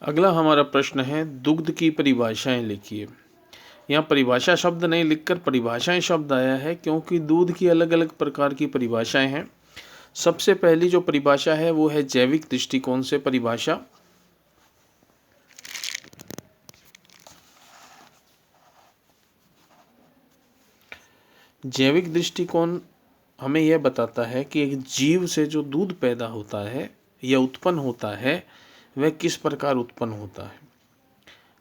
अगला हमारा प्रश्न है, दुग्ध की परिभाषाएं लिखिए। यहाँ परिभाषा शब्द नहीं लिखकर परिभाषाएं शब्द आया है, क्योंकि दूध की अलग अलग प्रकार की परिभाषाएं हैं। सबसे पहली जो परिभाषा है वो है जैविक दृष्टिकोण से परिभाषा। जैविक दृष्टिकोण हमें यह बताता है कि एक जीव से जो दूध पैदा होता है या उत्पन्न होता है वह किस प्रकार उत्पन्न होता है।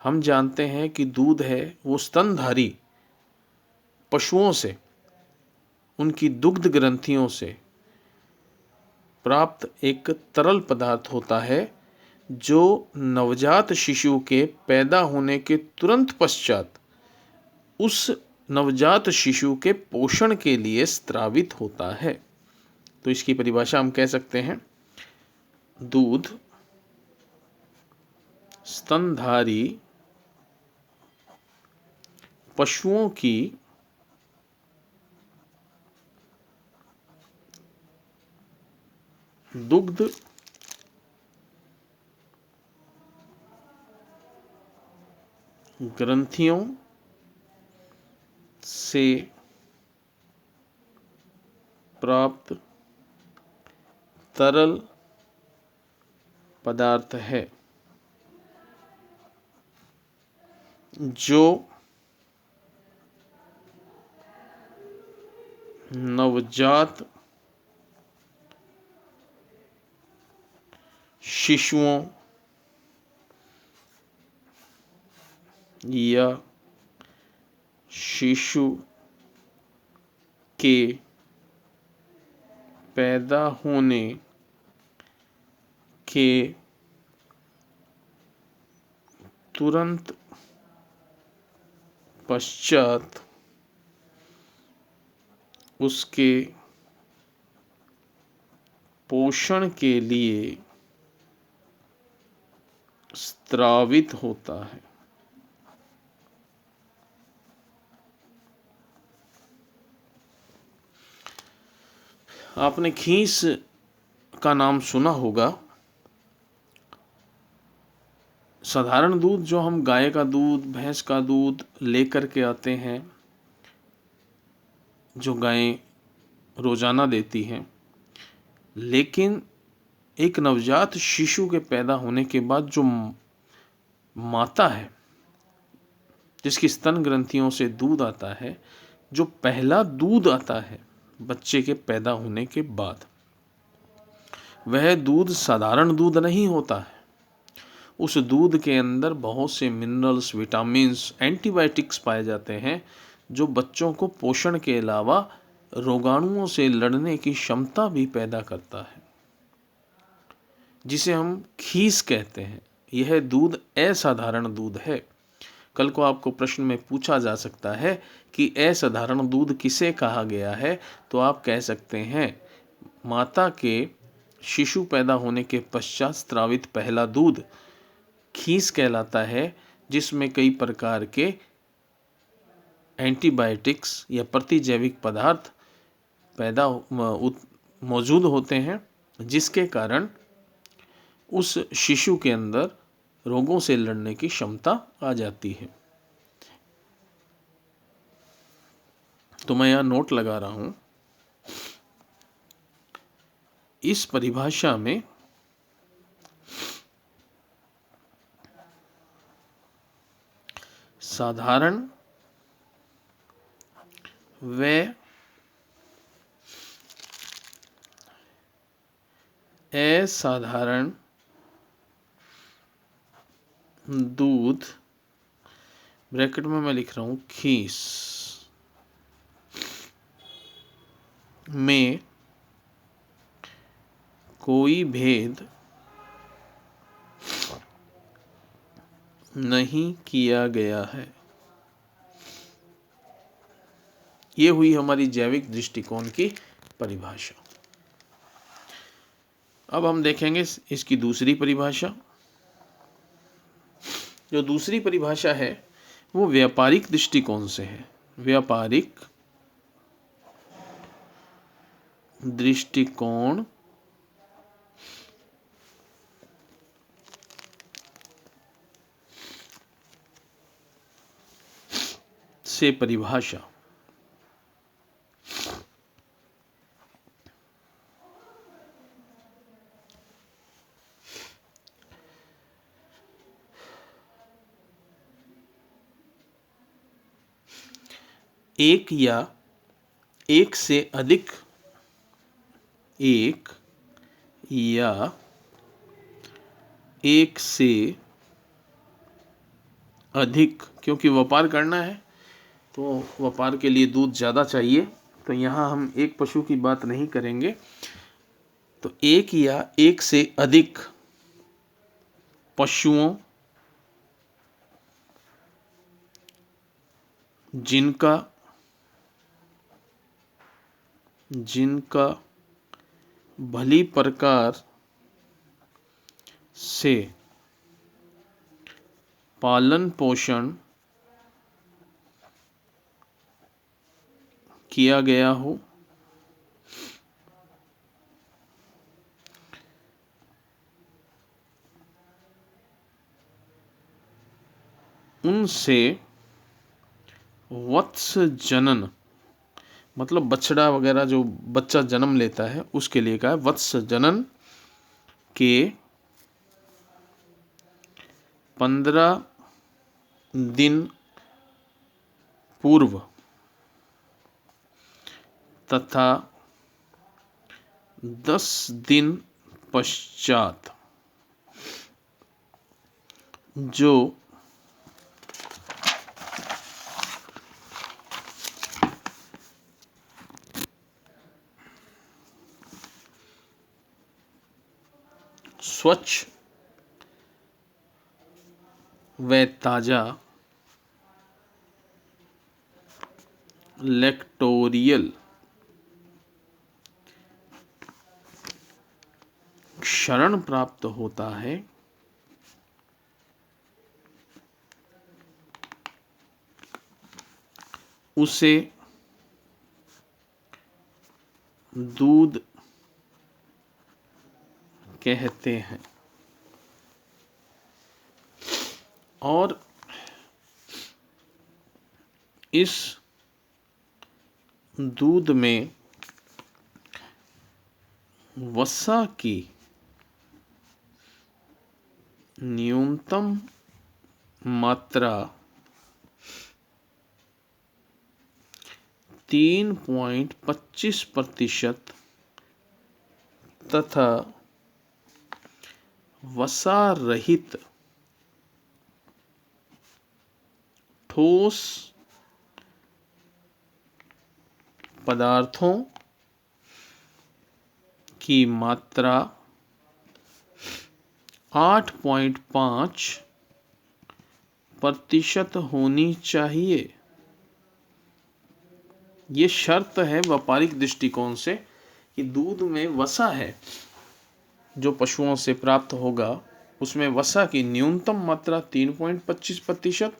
हम जानते हैं कि दूध है वो स्तनधारी पशुओं से, उनकी दुग्ध ग्रंथियों से प्राप्त एक तरल पदार्थ होता है जो नवजात शिशु के पैदा होने के तुरंत पश्चात उस नवजात शिशु के पोषण के लिए स्त्रावित होता है। तो इसकी परिभाषा हम कह सकते हैं, दूध स्तनधारी पशुओं की दुग्ध ग्रंथियों से प्राप्त तरल पदार्थ है जो नवजात शिशुओं या शिशु के पैदा होने के तुरंत पश्चात उसके पोषण के लिए स्त्रावित होता है। आपने खीस का नाम सुना होगा। साधारण दूध जो हम गाय का दूध, भैंस का दूध लेकर के आते हैं, जो गायें रोजाना देती हैं, लेकिन एक नवजात शिशु के पैदा होने के बाद जो माता है जिसकी स्तन ग्रंथियों से दूध आता है, जो पहला दूध आता है बच्चे के पैदा होने के बाद, वह दूध साधारण दूध नहीं होता है। उस दूध के अंदर बहुत से मिनरल्स, विटामिन्स, एंटीबायोटिक्स पाए जाते हैं जो बच्चों को पोषण के अलावा रोगाणुओं से लड़ने की क्षमता भी पैदा करता है, जिसे हम खीस कहते हैं। यह दूध असाधारण दूध है। कल को आपको प्रश्न में पूछा जा सकता है कि असाधारण दूध किसे कहा गया है, तो आप कह सकते हैं माता के शिशु पैदा होने के पश्चात स्त्रावित पहला दूध खीस कहलाता है, जिसमें कई प्रकार के एंटीबायोटिक्स या प्रतिजैविक पदार्थ मौजूद होते हैं, जिसके कारण उस शिशु के अंदर रोगों से लड़ने की क्षमता आ जाती है। तो मैं यहाँ नोट लगा रहा हूं, इस परिभाषा में साधारण व असाधारण दूध, ब्रैकेट में मैं लिख रहा हूं खीस, में कोई भेद नहीं किया गया है। ये हुई हमारी जैविक दृष्टिकोण की परिभाषा। अब हम देखेंगे इसकी दूसरी परिभाषा। जो दूसरी परिभाषा है वो व्यापारिक दृष्टिकोण से है। व्यापारिक दृष्टिकोण से परिभाषा। एक या एक से अधिक, एक या एक से अधिक, क्योंकि व्यापार करना है तो व्यापार के लिए दूध ज़्यादा चाहिए, तो यहाँ हम एक पशु की बात नहीं करेंगे। तो एक या एक से अधिक पशुओं जिनका भली प्रकार से पालन पोषण किया गया हो, उनसे वत्स जनन, मतलब बछड़ा वगैरह जो बच्चा जन्म लेता है उसके लिए कहा है, वत्स जनन के 15 दिन पूर्व तथा 10 दिन पश्चात जो स्वच्छ व ताजा लेक्टोरियल क्षरण प्राप्त होता है, उसे दूध कहते हैं। और इस दूध में वसा की न्यूनतम मात्रा 3.25% तथा वसा रहित ठोस पदार्थों की मात्रा 8.5% होनी चाहिए। ये शर्त है व्यापारिक दृष्टिकोण से कि दूध में वसा है जो पशुओं से प्राप्त होगा, उसमें वसा की न्यूनतम मात्रा 3.25%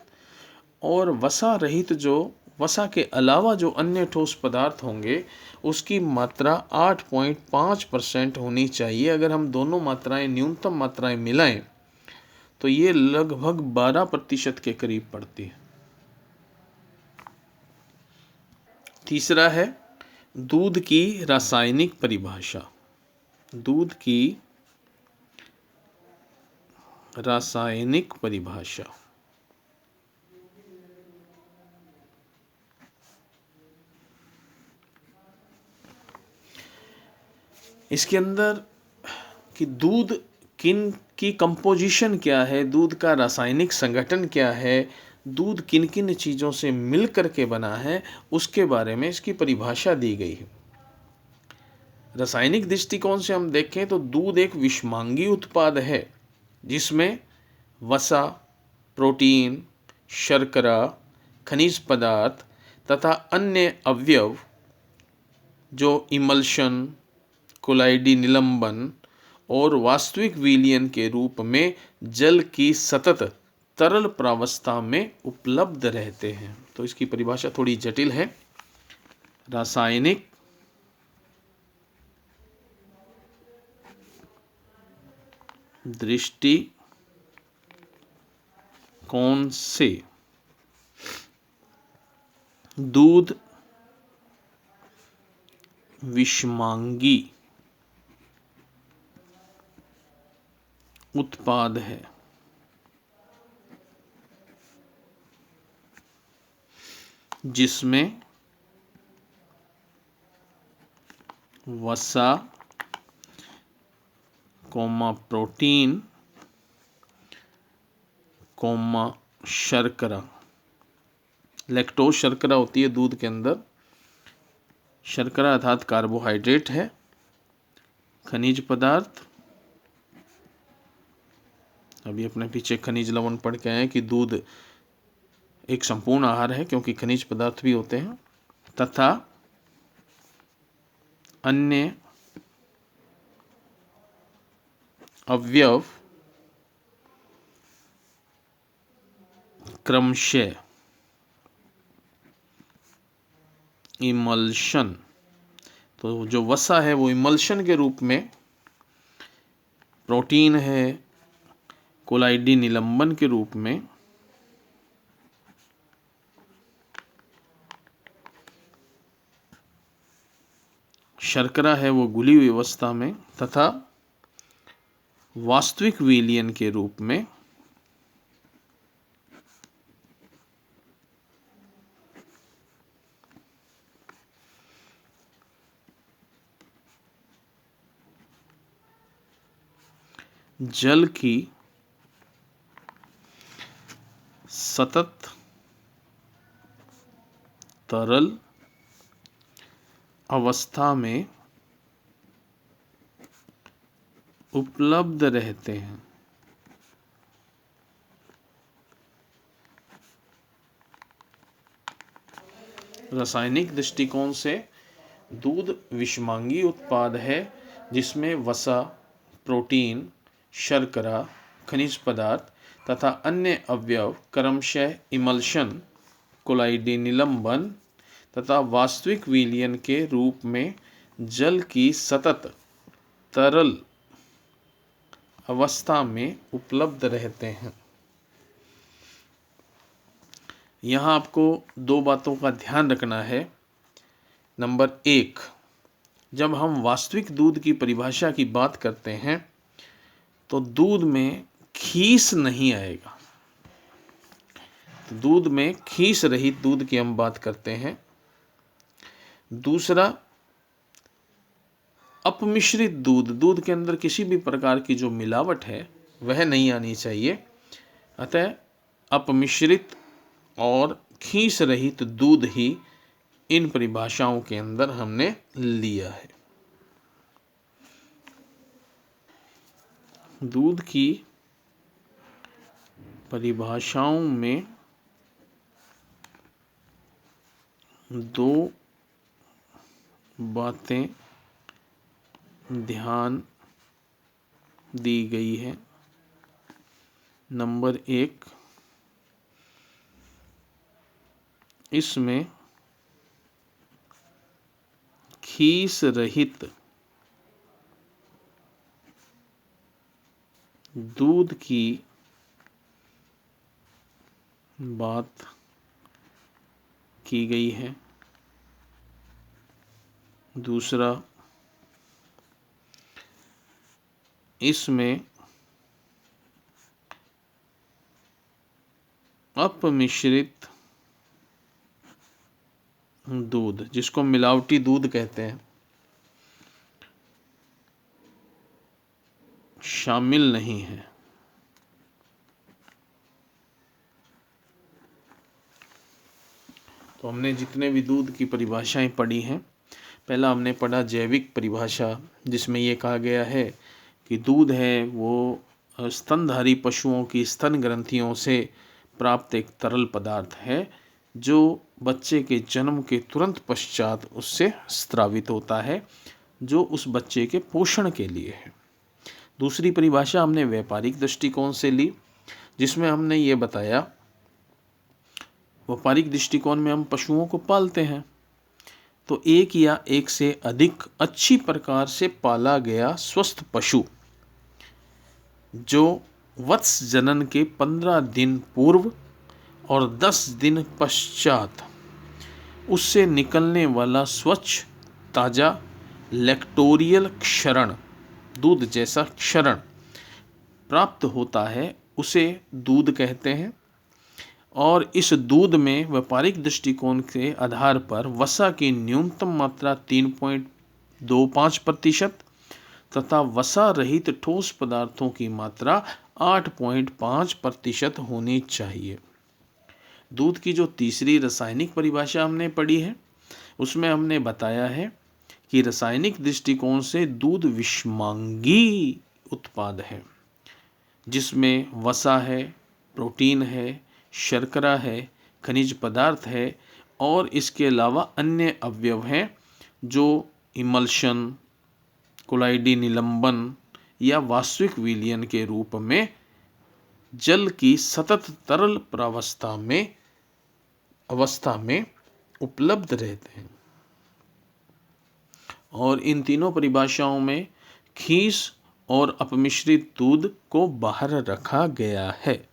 और वसा रहित जो वसा के अलावा जो अन्य ठोस पदार्थ होंगे उसकी मात्रा 8.5% होनी चाहिए। अगर हम दोनों मात्राएं, न्यूनतम मात्राएं मिलाएं तो ये लगभग 12% के करीब पड़ती है। तीसरा है दूध की रासायनिक परिभाषा। दूध की रासायनिक परिभाषा। इसके अंदर कि दूध किन की कंपोजिशन क्या है, दूध का रासायनिक संगठन क्या है, दूध किन किन चीज़ों से मिल कर के बना है, उसके बारे में इसकी परिभाषा दी गई है। रासायनिक दृष्टिकोण से हम देखें तो दूध एक विषमांगी उत्पाद है जिसमें वसा, प्रोटीन, शर्करा, खनिज पदार्थ तथा अन्य अवयव जो इमल्शन, कोलाइडी निलंबन और वास्तविक विलयन के रूप में जल की सतत तरल प्रावस्था में उपलब्ध रहते हैं। तो इसकी परिभाषा थोड़ी जटिल है। रासायनिक दृष्टिकोण से दूध विषमांगी उत्पाद है। जिसमें वसा, प्रोटीन, शर्करा, लैक्टोज शर्करा होती है दूध के अंदर, शर्करा अर्थात कार्बोहाइड्रेट है, खनिज पदार्थ, अभी अपने पीछे खनिज लवण पढ़ के आए कि दूध एक संपूर्ण आहार है क्योंकि खनिज पदार्थ भी होते हैं, तथा अन्य अवयव क्रमशः इमल्शन, तो जो वसा है वो इमल्शन के रूप में, प्रोटीन है कोलाइडी निलंबन के रूप में, शर्करा है वो घुली हुई अवस्था में, तथा वास्तविक विलयन के रूप में जल की सतत तरल अवस्था में उपलब्ध रहते हैं। रासायनिक दृष्टिकोण से दूध विषमांगी उत्पाद है जिसमें वसा, प्रोटीन, शर्करा, खनिज पदार्थ तथा अन्य अवयव क्रमशः इमल्शन, कोलाइडी निलंबन तथा वास्तविक विलयन के रूप में जल की सतत तरल अवस्था में उपलब्ध रहते हैं। यहाँ आपको दो बातों का ध्यान रखना है। नंबर 1, जब हम वास्तविक दूध की परिभाषा की बात करते हैं तो दूध में खीस नहीं आएगा, तो दूध में खीस रहित दूध की हम बात करते हैं। दूसरा, अपमिश्रित दूध, दूध के अंदर किसी भी प्रकार की जो मिलावट है वह नहीं आनी चाहिए, अतः अपमिश्रित और खीस रहित दूध ही इन परिभाषाओं के अंदर हमने लिया है। दूध की परिभाषाओं में दो बातें ध्यान दी गई है। नंबर 1, इसमें खीस रहित दूध की बात की गई है। दूसरा, इसमें अपमिश्रित दूध, जिसको मिलावटी दूध कहते हैं, शामिल नहीं है। तो हमने जितने भी दूध की परिभाषाएं पढ़ी हैं, पहला हमने पढ़ा जैविक परिभाषा, जिसमें ये कहा गया है कि दूध है वो स्तनधारी पशुओं की स्तन ग्रंथियों से प्राप्त एक तरल पदार्थ है जो बच्चे के जन्म के तुरंत पश्चात उससे स्रावित होता है, जो उस बच्चे के पोषण के लिए है। दूसरी परिभाषा हमने व्यापारिक दृष्टिकोण से ली, जिसमें हमने ये बताया व्यापारिक दृष्टिकोण में हम पशुओं को पालते हैं, तो एक या एक से अधिक अच्छी प्रकार से पाला गया स्वस्थ पशु जो वत्स जनन के 15 दिन पूर्व और 10 दिन पश्चात उससे निकलने वाला स्वच्छ ताज़ा लैक्टोरियल क्षरण, दूध जैसा क्षरण प्राप्त होता है उसे दूध कहते हैं। और इस दूध में व्यापारिक दृष्टिकोण के आधार पर वसा की न्यूनतम मात्रा 3.25% तथा वसा रहित ठोस पदार्थों की मात्रा 8.5% होनी चाहिए। दूध की जो तीसरी रासायनिक परिभाषा हमने पढ़ी है उसमें हमने बताया है कि रासायनिक दृष्टिकोण से दूध विषमांगी उत्पाद है जिसमें वसा है, प्रोटीन है, शर्करा है, खनिज पदार्थ है और इसके अलावा अन्य अवयव हैं जो इमल्शन, कोलाइडी निलंबन या वास्तविक विलयन के रूप में जल की सतत तरल अवस्था में उपलब्ध रहते हैं। और इन तीनों परिभाषाओं में खीस और अपमिश्रित दूध को बाहर रखा गया है।